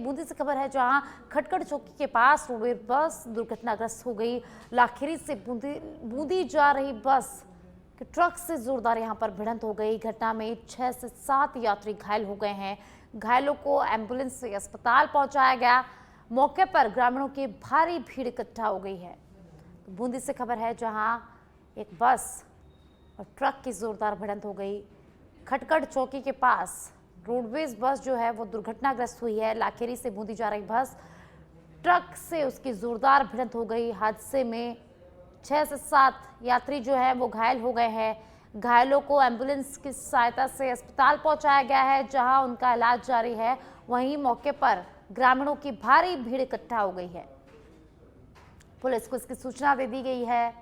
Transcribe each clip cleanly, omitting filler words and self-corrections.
बूंदी से खबर है, जहां खटखड़ चौकी के पास रोडवेज बस दुर्घटनाग्रस्त हो गई। लाखेरी से बूंदी जा रही बस के ट्रक से जोरदार यहां पर भिड़ंत हो गई। घटना में 6 से 7 यात्री घायल हो गए हैं। घायलों को एम्बुलेंस से अस्पताल पहुंचाया गया। मौके पर ग्रामीणों की भारी भीड़ इकट्ठा हो गई है। बूंदी से खबर है, जहां एक बस और ट्रक की जोरदार भिड़ंत हो गई। खटखड़ चौकी के पास रोडवेज बस जो है वो दुर्घटनाग्रस्त हुई है। लाखेरी से बूंदी जा रही बस ट्रक से उसकी जोरदार भिड़ंत हो गई। हादसे में 6 से 7 यात्री जो है वो घायल हो गए हैं। घायलों को एम्बुलेंस की सहायता से अस्पताल पहुंचाया गया है, जहां उनका इलाज जारी है। वहीं मौके पर ग्रामीणों की भारी भीड़ इकट्ठा हो गई है। पुलिस को इसकी सूचना दे दी गई है।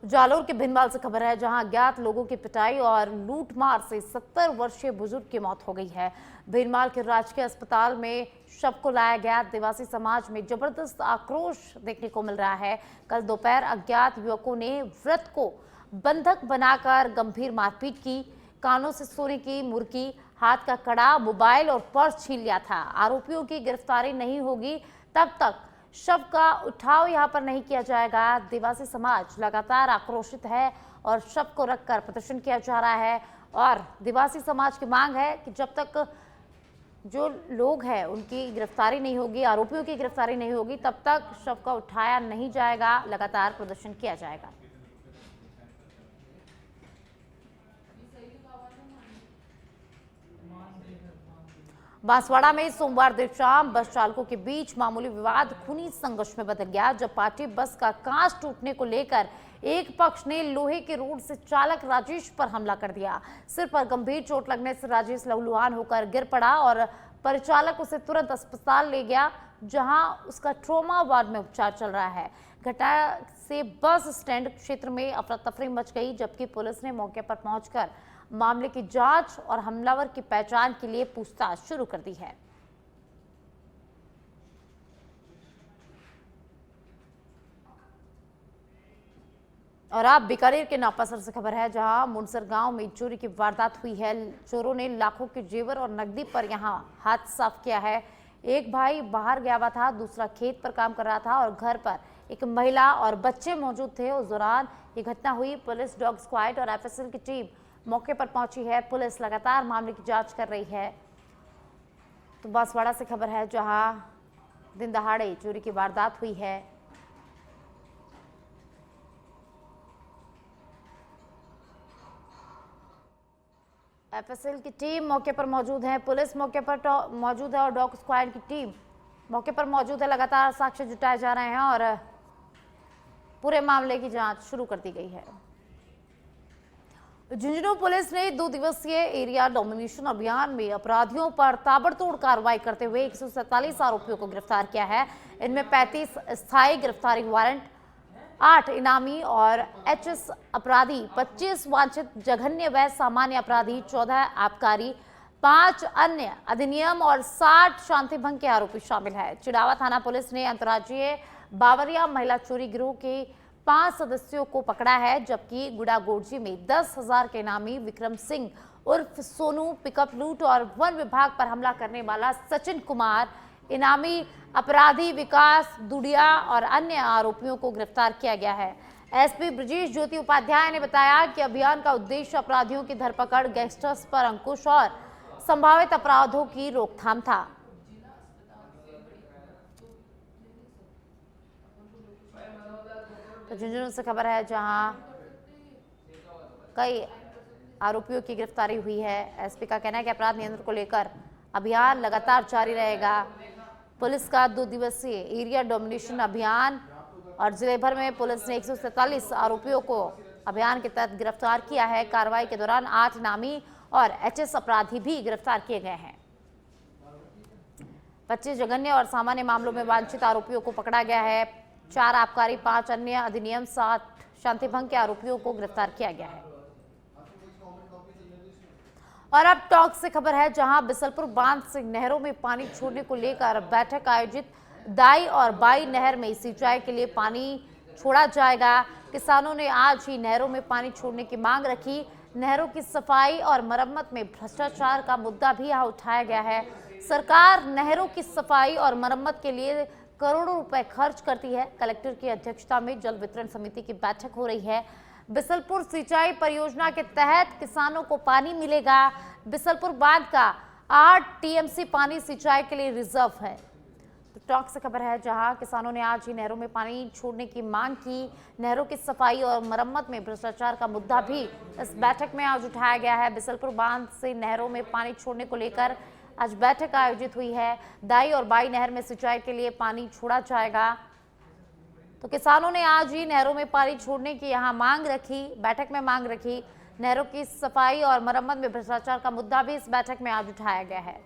जालोर के भिनवाल से खबर है, जहां अज्ञात लोगों की पिटाई और लूटमार से 70 वर्षीय बुजुर्ग की मौत हो गई है। भिनवाल के राजकीय अस्पताल में शव को लाया गया। आदिवासी समाज में जबरदस्त आक्रोश देखने को मिल रहा है। कल दोपहर अज्ञात युवकों ने वृद्ध को बंधक बनाकर गंभीर मारपीट की। कानों से सोने की मुर्की, हाथ का कड़ा, मोबाइल और पर्स छीन लिया था। आरोपियों की गिरफ्तारी नहीं होगी तब तक शव का उठाव यहां पर नहीं किया जाएगा। आदिवासी समाज लगातार आक्रोशित है और शव को रखकर प्रदर्शन किया जा रहा है। और आदिवासी समाज की मांग है कि जब तक जो लोग हैं उनकी गिरफ्तारी नहीं होगी, आरोपियों की गिरफ्तारी नहीं होगी, तब तक शव का उठाया नहीं जाएगा। लगातार प्रदर्शन किया जाएगा। बांसवाड़ा में सोमवार देर शाम बस चालकों के बीच मामूली विवाद खूनी संघर्ष में बदल गया, जब पार्टी बस का कांच टूटने को लेकर एक पक्ष ने लोहे के रोड से चालक राजेश पर हमला कर दिया। सिर पर गंभीर चोट लगने से राजेश लहूलुहान होकर गिर पड़ा और परिचालक उसे तुरंत अस्पताल ले गया, जहां उसका ट्रॉमा वार्ड में उपचार चल रहा है। घटना से बस स्टैंड क्षेत्र में अफरा तफरी मच गई, जबकि पुलिस ने मौके पर पहुंचकर मामले की जांच और हमलावर की पहचान के लिए पूछताछ शुरू कर दी है। और अब बीकानेर के नापासर से खबर है, जहां मुनसर गांव में चोरी की वारदात हुई है। चोरों ने लाखों के जेवर और नकदी पर यहां हाथ साफ किया है। एक भाई बाहर गया हुआ था, दूसरा खेत पर काम कर रहा था और घर पर एक महिला और बच्चे मौजूद थे। उस दौरान ये घटना हुई। पुलिस, डॉग स्क्वाड और एफएसएल की टीम मौके पर पहुंची है। पुलिस लगातार मामले की जांच कर रही है। तो बांसवाड़ा से खबर है, जहां दिन दहाड़े चोरी की वारदात हुई है। एफएसएल की टीम मौके पर मौजूद है, पुलिस मौके पर मौजूद है और डॉग स्क्वाड की टीम मौके पर मौजूद है। लगातार साक्ष्य जुटाए जा रहे हैं और पूरे मामले की जांच शुरू कर दी गई है। झुंझुनू पुलिस ने 2 दिवसीय एरिया डोमिनेशन अभियान में अपराधियों पर ताबड़तोड़ कार्रवाई करते हुए 147 आरोपियों को गिरफ्तार किया है। इनमें 35 स्थायी गिरफ्तारी वारंट, 8 इनामी और एचएस अपराधी, 25 वांछित जघन्य व सामान्य अपराधी, 14 आबकारी, 5 अन्य अधिनियम और 60 शांति भंग के आरोपी शामिल है। चिड़ावा थाना पुलिस ने अंतर्राज्यीय बावरिया महिला चोरी गिरोह के 5 सदस्यों को पकड़ा है, जबकि गुड़ागोड़जी में 10,000 के इनामी विक्रम सिंह उर्फ सोनू, पिकअप लूट और वन विभाग पर हमला करने वाला सचिन कुमार, इनामी अपराधी विकास दुडिया और अन्य आरोपियों को गिरफ्तार किया गया है। एसपी ब्रजेश ज्योति उपाध्याय ने बताया कि अभियान का उद्देश्य अपराधियों की धरपकड़, गैंगस्टर्स पर अंकुश और संभावित अपराधों की रोकथाम था। तो झुंझुनू से खबर है, जहां कई आरोपियों की गिरफ्तारी हुई है। एसपी का कहना है कि अपराध नियंत्रण को लेकर अभियान लगातार जारी रहेगा। पुलिस का 2 दिवसीय एरिया डोमिनेशन अभियान और जिले भर में पुलिस ने 147 आरोपियों को अभियान के तहत गिरफ्तार किया है। कार्रवाई के दौरान 8 इनामी और एचएस अपराधी भी गिरफ्तार किए गए हैं। 25 जघन्य और सामान्य मामलों में वांछित आरोपियों को पकड़ा गया है। 4 आबकारी, 5 अन्य अधिनियम, 7 शांति भंग के आरोपियों को गिरफ्तार किया गया है। और अब टॉक से खबर है, जहां बिसलपुर बांध से नहरों में पानी छोड़ने को लेकर बैठक आयोजित। दाई और बाई नहर में सिंचाई के लिए पानी छोड़ा जाएगा। किसानों ने आज ही नहरों में पानी छोड़ने की मांग रखी। नहरों की सफाई और मरम्मत में भ्रष्टाचार का मुद्दा भी यहाँ उठाया गया है। सरकार नहरों की सफाई और मरम्मत के लिए करोड़ों रुपए खर्च करती है। कलेक्टर की अध्यक्षता में जल वितरण समिति की बैठक हो रही है। बिसलपुर सिंचाई परियोजना के तहत किसानों को पानी मिलेगा। बिसलपुर बांध का 8 टीएमसी पानी सिंचाई के लिए रिजर्व है। तो टॉक से खबर है, जहां किसानों ने आज ही नहरों में पानी छोड़ने की मांग की। नहरों की सफाई और मरम्मत में भ्रष्टाचार का मुद्दा भी इस बैठक में आज उठाया गया है। बिसलपुर बांध से नहरों में पानी छोड़ने को लेकर आज बैठक आयोजित हुई है। दाई और बाई नहर में सिंचाई के लिए पानी छोड़ा जाएगा। तो किसानों ने आज ही नहरों में पानी छोड़ने की यहाँ मांग रखी, बैठक में मांग रखी। नहरों की सफाई और मरम्मत में भ्रष्टाचार का मुद्दा भी इस बैठक में आज उठाया गया है।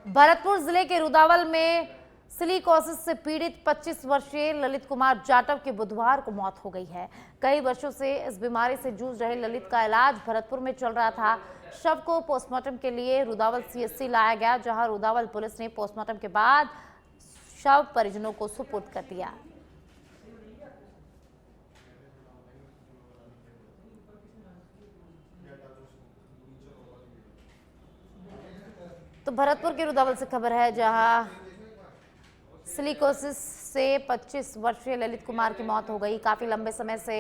भरतपुर जिले के रुदावल में सिलिकोसिस से पीड़ित 25 वर्षीय ललित कुमार जाटव की बुधवार को मौत हो गई है। कई वर्षों से इस बीमारी से जूझ रहे ललित का इलाज भरतपुर में चल रहा था। शव को पोस्टमार्टम के लिए रुदावल सीएचसी लाया गया, जहां रुदावल पुलिस ने पोस्टमार्टम के बाद शव परिजनों को सुपुर्द कर दिया। तो भरतपुर के रुदावल से खबर है, जहां सिलिकोसिस से 25 वर्षीय ललित कुमार की मौत हो गई। काफी लंबे समय से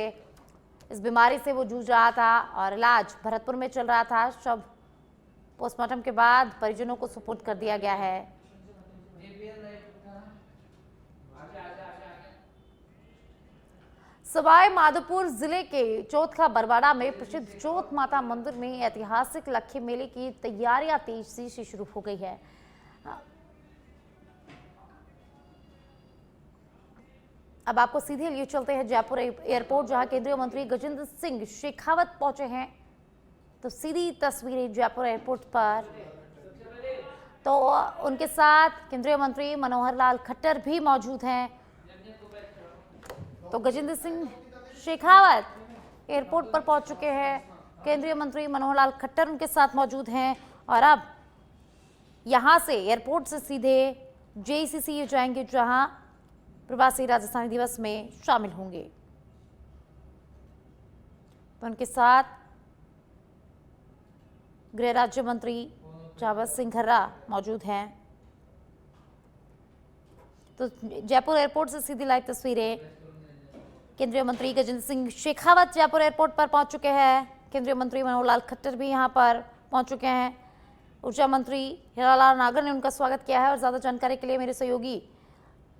इस बीमारी से वो जूझ रहा था और इलाज भरतपुर में चल रहा था। शव पोस्टमार्टम के बाद परिजनों को सुपुर्द कर दिया गया है। सवाई माधोपुर जिले के चौथका बरवाड़ा में प्रसिद्ध चौथ माता मंदिर में ऐतिहासिक लक्खी मेले की तैयारियां तेजी से शुरू हो गई है। अब आपको सीधे लिए चलते हैं जयपुर एयरपोर्ट, जहां केंद्रीय मंत्री गजेंद्र सिंह शेखावत पहुंचे हैं। तो सीधी तस्वीरें जयपुर एयरपोर्ट पर, तो उनके साथ केंद्रीय मंत्री मनोहर लाल खट्टर भी मौजूद हैं। तो गजेंद्र सिंह शेखावत एयरपोर्ट पर पहुंच चुके हैं। केंद्रीय मंत्री मनोहर लाल खट्टर उनके साथ मौजूद हैं और अब यहां से एयरपोर्ट से सीधे जेईसीसी जाएंगे, जहां प्रवासी राजस्थानी दिवस में शामिल होंगे। तो उनके साथ गृह राज्य मंत्री जावत सिंह घर्रा मौजूद हैं। तो जयपुर एयरपोर्ट से सीधी लाइव तस्वीरें। केंद्रीय मंत्री गजेंद्र सिंह शेखावत जयपुर एयरपोर्ट पर पहुंच चुके हैं। केंद्रीय मंत्री मनोहर लाल खट्टर भी यहां पर पहुंच चुके हैं। ऊर्जा मंत्री हीरालाल नागर ने उनका स्वागत किया है और ज्यादा जानकारी के लिए मेरे सहयोगी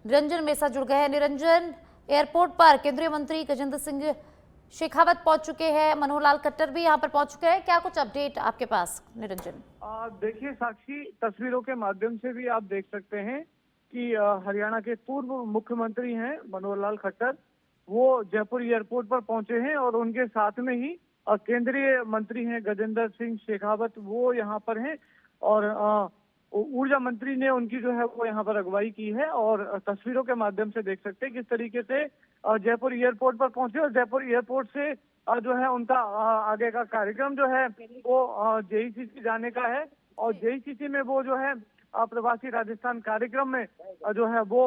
निरंजन मेसा जुड़ गए हैं। निरंजन, एयरपोर्ट पर केंद्रीय मंत्री गजेंद्र सिंह शेखावत पहुंच चुके हैं, मनोहर लाल खट्टर भी यहां पर पहुंच चुके हैं। क्या कुछ अपडेट आपके पास निरंजन? देखिए साक्षी, तस्वीरों के माध्यम से भी आप देख सकते हैं कि हरियाणा के पूर्व मुख्यमंत्री हैं मनोहर लाल खट्टर, वो जयपुर एयरपोर्ट पर पहुंचे हैं और उनके साथ में ही केंद्रीय मंत्री हैं गजेंद्र सिंह शेखावत, वो यहाँ पर हैं और ऊर्जा मंत्री ने उनकी जो है वो यहाँ पर अगुवाई की है। और तस्वीरों के माध्यम से देख सकते हैं किस तरीके से जयपुर एयरपोर्ट पर पहुंचे और जयपुर एयरपोर्ट से जो है उनका आगे का कार्यक्रम जो है वो जेईसीसी जाने का है और जेईसीसी में वो जो है प्रवासी राजस्थान कार्यक्रम में जो है वो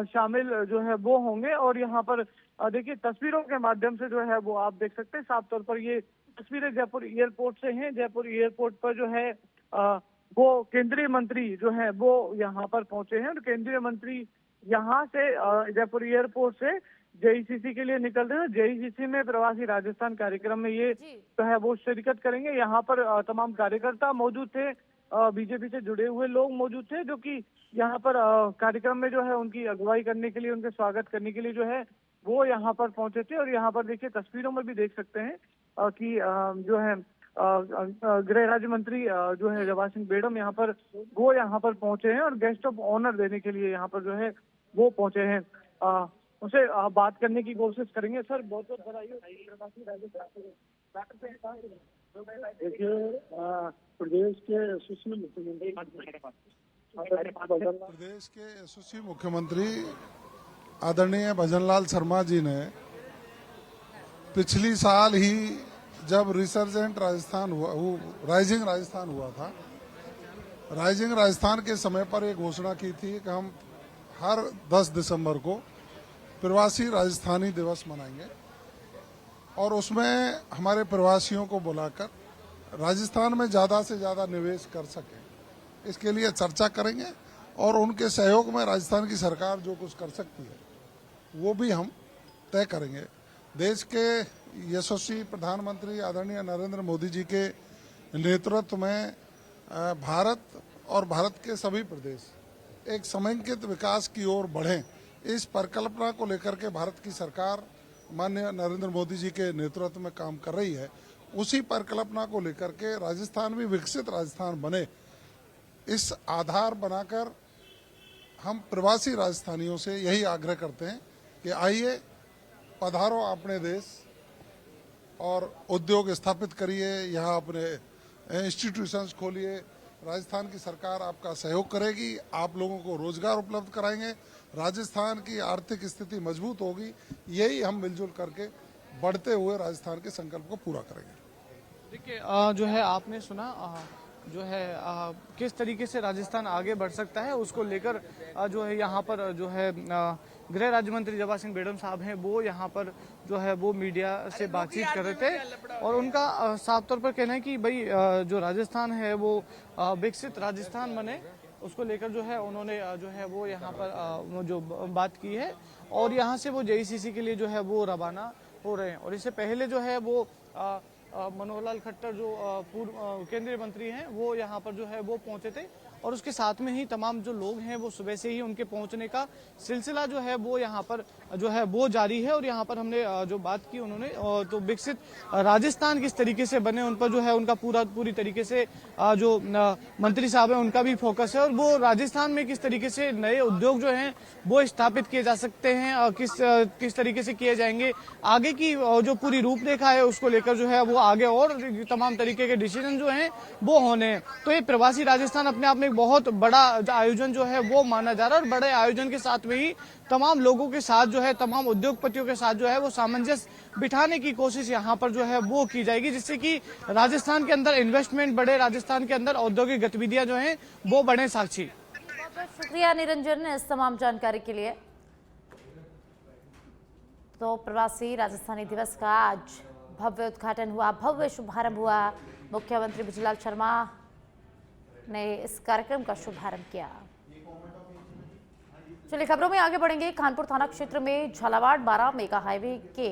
शामिल जो है वो होंगे। और यहाँ पर देखिए तस्वीरों के माध्यम से जो है वो आप देख सकते हैं साफ तौर पर ये तस्वीरें जयपुर एयरपोर्ट से हैं। जयपुर एयरपोर्ट पर जो है वो केंद्रीय मंत्री जो है वो यहाँ पर पहुंचे हैं और केंद्रीय मंत्री यहाँ से जयपुर एयरपोर्ट से जेईसीसी के लिए निकल रहे हैं। जेईसीसी में प्रवासी राजस्थान कार्यक्रम में ये जो है वो शिरकत करेंगे। यहाँ पर तमाम कार्यकर्ता मौजूद थे, बीजेपी से जुड़े हुए लोग मौजूद थे, जो कि यहाँ पर कार्यक्रम में जो है उनकी अगुवाई करने के लिए, उनके स्वागत करने के लिए जो है वो यहाँ पर पहुंचे थे। और यहाँ पर देखिए तस्वीरों में भी देख सकते हैं कि जो है गृह राज्य मंत्री जो है जवाहर सिंह बेडम यहाँ पर वो यहाँ पर पहुंचे हैं और गेस्ट ऑफ ऑनर देने के लिए यहाँ पर जो है वो पहुंचे हैं। उनसे बात करने की कोशिश करेंगे। सर बहुत बहुत बधाई। देखिए प्रदेश के यशस्वी मुख्यमंत्री आदरणीय भजनलाल शर्मा जी ने पिछली साल ही जब रिसर्जेंट राजस्थान हुआ, राइजिंग राजस्थान हुआ था, राइजिंग राजस्थान के समय पर एक घोषणा की थी कि हम हर 10 दिसंबर को प्रवासी राजस्थानी दिवस मनाएंगे और उसमें हमारे प्रवासियों को बुलाकर राजस्थान में ज़्यादा से ज़्यादा निवेश कर सकें, इसके लिए चर्चा करेंगे और उनके सहयोग में राजस्थान की सरकार जो कुछ कर सकती है वो भी हम तय करेंगे। देश के यशस्वी प्रधानमंत्री आदरणीय नरेंद्र मोदी जी के नेतृत्व में भारत और भारत के सभी प्रदेश एक समेकित विकास की ओर बढ़ें, इस परिकल्पना को लेकर के भारत की सरकार माननीय नरेंद्र मोदी जी के नेतृत्व में काम कर रही है। उसी परिकल्पना को लेकर के राजस्थान भी विकसित राजस्थान बने, इस आधार बनाकर हम प्रवासी राजस्थानियों से यही आग्रह करते हैं कि आइए पधारो अपने देश और उद्योग स्थापित करिए, यहाँ अपने इंस्टीट्यूशंस खोलिए। राजस्थान की सरकार आपका सहयोग करेगी, आप लोगों को रोजगार उपलब्ध कराएंगे, राजस्थान की आर्थिक स्थिति मजबूत होगी। यही हम मिलजुल करके बढ़ते हुए राजस्थान के संकल्प को पूरा करेंगे। देखिए जो है आपने सुना जो है किस तरीके से राजस्थान आगे बढ़ सकता है, उसको लेकर जो है यहाँ पर जो है गृह राज्य मंत्री जवाहर सिंह बेडम साहब हैं, वो यहाँ पर जो है वो मीडिया से बातचीत कर रहे थे और उनका साफ तौर पर कहना है कि भाई जो राजस्थान है वो विकसित राजस्थान बने, उसको लेकर जो है उन्होंने जो है वो यहाँ पर जो बात की है और यहाँ से वो जेईसीसी के लिए जो है वो रवाना हो रहे हैं। और इससे पहले जो है वो मनोहर लाल खट्टर जो पूर्व केंद्रीय मंत्री हैं वो यहाँ पर जो है वो पहुंचे थे और उसके साथ में ही तमाम जो लोग हैं वो सुबह से ही उनके पहुंचने का सिलसिला जो है वो यहाँ पर जो है वो जारी है। और यहाँ पर हमने जो बात की उन्होंने तो विकसित राजस्थान किस तरीके से बने उन पर जो है उनका पूरी तरीके से जो मंत्री साहब हैं उनका भी फोकस है और वो राजस्थान में किस तरीके से नए उद्योग जो हैं वो स्थापित किए जा सकते हैं, किस तरीके से किए जाएंगे, आगे की जो पूरी रूपरेखा है उसको लेकर जो है वो आगे और तमाम तरीके के डिसीजन जो हैं वो होने हैं। तो ये प्रवासी राजस्थान अपने आप में एक बहुत बड़ा आयोजन जो है वो माना जा रहा है और बड़े आयोजन के साथ में ही तमाम लोगों के साथ जो है तमाम उद्योगपतियों के साथ जो है वो सामंजस्य बिठाने की कोशिश यहाँ पर जो है वो की जाएगी, जिससे कि राजस्थान के अंदर इन्वेस्टमेंट बढ़े, राजस्थान के अंदर औद्योगिक गतिविधियां जो हैं वो बढ़े। साक्षी, शुक्रिया निरंजन इस तमाम जानकारी के लिए। तो प्रवासी राजस्थानी दिवस का आज भव्य उद्घाटन हुआ, भव्य शुभारंभ हुआ। मुख्यमंत्री भुजलाल शर्मा ने इस कार्यक्रम का शुभारंभ किया। चलिए खबरों में आगे बढ़ेंगे। कानपुर थाना क्षेत्र में झालावाड़ 12 मेगा हाईवे के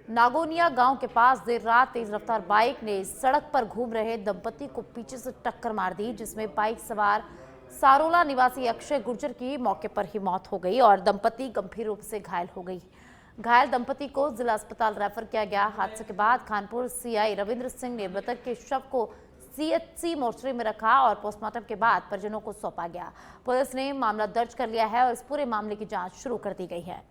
नागोनिया गांव के पास देर रात तेज रफ्तार बाइक ने सड़क पर घूम रहे दंपति को पीछे से टक्कर मार दी, जिसमें बाइक सवार सारोला निवासी अक्षय गुर्जर की मौके पर ही मौत हो गई और दंपति गंभीर रूप से घायल हो गई। घायल दंपति को जिला अस्पताल रेफर किया गया। हादसे के बाद कानपुर सीआई रविंद्र सिंह ने मृतक के शव को सीएचसी मोर्चरी में रखा और पोस्टमार्टम के बाद परिजनों को सौंपा गया। पुलिस ने मामला दर्ज कर लिया है और इस पूरे मामले की जांच शुरू कर दी गई है।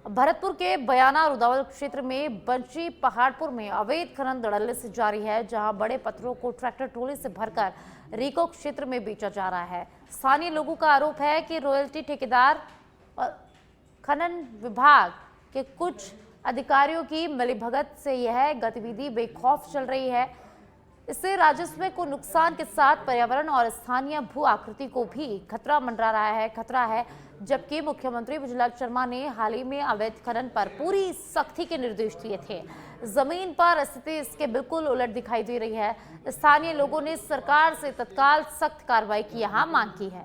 भरतपुर के बयाना रुदावल क्षेत्र में बंशी पहाड़पुर में अवैध खनन धड़ल्ले से जारी है, जहां बड़े पत्थरों को ट्रैक्टर ट्रॉली से भरकर रीको क्षेत्र में बेचा जा रहा है। स्थानीय लोगों का आरोप है कि रॉयल्टी ठेकेदार और खनन विभाग के कुछ अधिकारियों की मिलीभगत से यह गतिविधि बेखौफ चल रही है। इससे राजस्व को नुकसान के साथ पर्यावरण और स्थानीय भू आकृति को भी खतरा मंडरा रहा है। जबकि मुख्यमंत्री भुजलाल शर्मा ने हाल ही में अवैध खनन पर पूरी सख्ती के निर्देश दिए थे। जमीन पर स्थिति इसके बिल्कुल उलट दिखाई दे रही है। स्थानीय लोगों ने सरकार से तत्काल सख्त कार्रवाई की यहाँ मांग की है।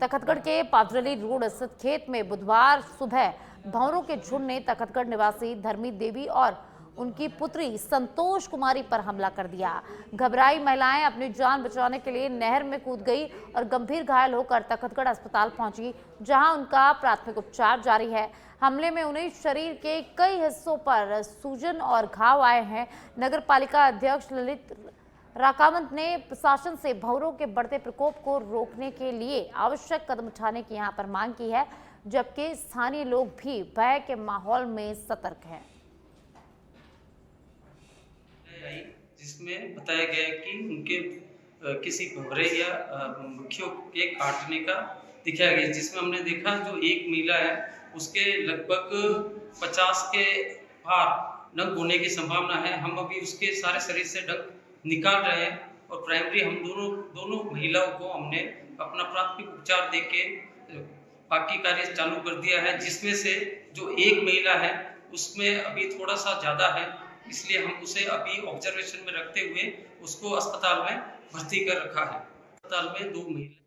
तखतगढ़ के पावजली रोड स्थित खेत में बुधवार सुबह भौरों के झुंड ने तखतगढ़ निवासी धर्मी देवी और उनकी पुत्री संतोष कुमारी पर हमला कर दिया। घबराई महिलाएं अपनी जान बचाने के लिए नहर में कूद गई और गंभीर घायल होकर तखतगढ़ अस्पताल पहुंची, जहां उनका प्राथमिक उपचार जारी है। हमले में उन्हें शरीर के कई हिस्सों पर सूजन और घाव आए हैं। नगर पालिका अध्यक्ष ललित राकावंत ने प्रशासन से भौरों के बढ़ते प्रकोप को रोकने के लिए आवश्यक कदम उठाने की यहां पर मांग की है, जबकि स्थानीय लोग भी भय के माहौल में सतर्क हैं। जिसमें बताया गया है कि उनके किसी भंवरे या मुखियों के काटने का दिखाया गया, जिसमें हमने देखा जो एक महिला है उसके लगभग 50 के पार डंक होने की संभावना है। हम अभी उसके सारे शरीर से डंक निकाल रहे हैं और प्राइमरी हम दोनों महिलाओं को हमने अपना प्राथमिक उपचार देके बाकी कार्य चालू कर दिया है, जिसमें से जो एक महिला है उसमें अभी थोड़ा सा ज़्यादा है, इसलिए हम उसे अभी ऑब्जर्वेशन में रखते हुए उसको अस्पताल में भर्ती कर रखा है। अस्पताल में 2 महिला।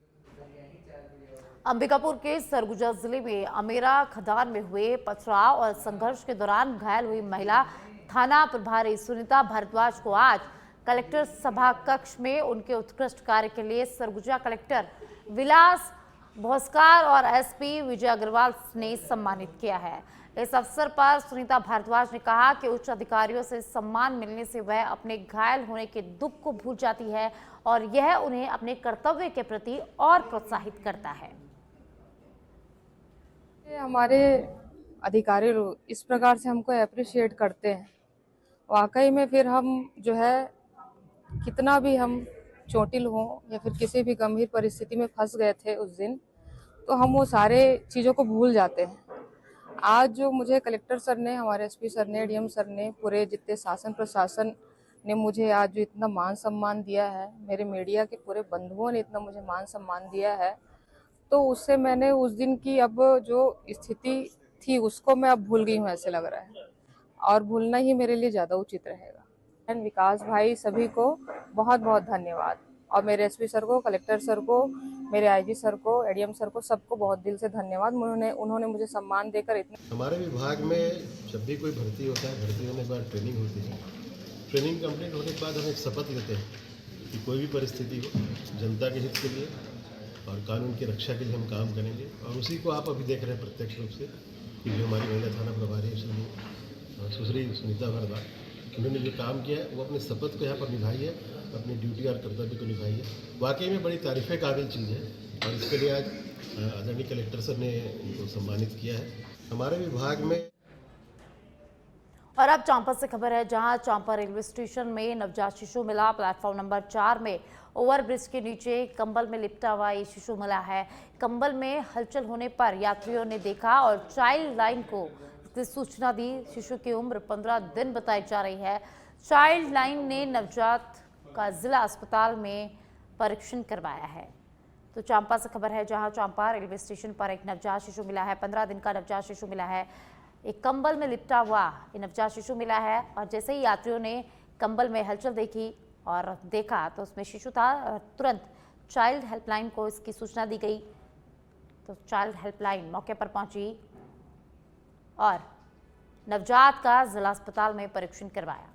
अंबिकापुर के सरगुजा जिले में अमेरा खदान में हुए पथराव और संघर्ष के दौरान घायल हुई महिला थाना प्रभारी सुनीता भारद्वाज को आज कलेक्टर सभा कक्ष में उनके उत्कृष्ट कार्य के लिए सरगुजा कलेक्टर विलास भोसकार और एसपी विजय अग्रवाल ने सम्मानित किया है। इस अवसर पर सुनीता भारद्वाज ने कहा कि उच्च अधिकारियों से सम्मान मिलने से वह अपने घायल होने के दुख को भूल जाती है और यह उन्हें अपने कर्तव्य के प्रति और प्रोत्साहित करता है। हमारे अधिकारी लोग इस प्रकार से हमको अप्रिशिएट करते हैं, वाकई में फिर हम जो है कितना भी हम चोटिल हों या फिर किसी भी गंभीर परिस्थिति में फंस गए थे उस दिन, तो हम वो सारे चीज़ों को भूल जाते हैं। आज जो मुझे कलेक्टर सर ने, हमारे एसपी सर ने, डीएम सर ने, पूरे जितने शासन प्रशासन ने मुझे आज जो इतना मान सम्मान दिया है, मेरे मीडिया के पूरे बंधुओं ने इतना मुझे मान सम्मान दिया है, तो उससे मैंने उस दिन की अब जो स्थिति थी उसको मैं अब भूल गई हूँ ऐसे लग रहा है, और भूलना ही मेरे लिए ज़्यादा उचित रहेगा। विकास भाई सभी को बहुत बहुत धन्यवाद, और मेरे एसपी सर को, कलेक्टर सर को, मेरे आईजी सर को, एडीएम सर को, सबको बहुत दिल से धन्यवाद। उन्होंने मुझे सम्मान देकर इतना। हमारे विभाग में जब भी कोई भर्ती होता है, भर्ती होने के बाद ट्रेनिंग होती है। ट्रेनिंग कंप्लीट होने के बाद हम एक शपथ लेते हैं कि कोई भी परिस्थिति हो, जनता के हित के लिए और कानून की रक्षा के लिए हम काम करेंगे, और उसी को आप अभी देख रहे हैं प्रत्यक्ष रूप से कि जो हमारी महिला थाना प्रभारी सुश्री सुनीता भारद्वाज, उन्होंने जो काम किया है वो अपने शपथ को यहाँ पर निभाई है, अपनी ड्यूटी और कर्तव्य को निभाई है। वाकई में बड़ी तारीफ़ काबिल चीज़ है, और इसके लिए आज आदरणीय कलेक्टर सर ने उनको सम्मानित किया है। हमारे विभाग में। और अब चांपा से खबर है, जहां चांपा रेलवे स्टेशन में नवजात शिशु मिला। प्लेटफॉर्म नंबर 4 में ओवरब्रिज के नीचे कंबल में लिपटा हुआ ये शिशु मिला है। कंबल में हलचल होने पर यात्रियों ने देखा और चाइल्ड लाइन को सूचना दी। शिशु की उम्र 15 दिन बताई जा रही है। चाइल्ड लाइन ने नवजात का जिला अस्पताल में परीक्षण करवाया है। तो चांपा से खबर है, जहां चांपा रेलवे स्टेशन पर एक नवजात शिशु मिला है। 15 दिन का नवजात शिशु मिला है। एक कंबल में लिपटा हुआ ये नवजात शिशु मिला है, और जैसे ही यात्रियों ने कंबल में हलचल देखी और देखा तो उसमें शिशु था। तुरंत चाइल्ड हेल्पलाइन को इसकी सूचना दी गई, तो चाइल्ड हेल्पलाइन मौके पर पहुंची और नवजात का जिला अस्पताल में परीक्षण करवाया।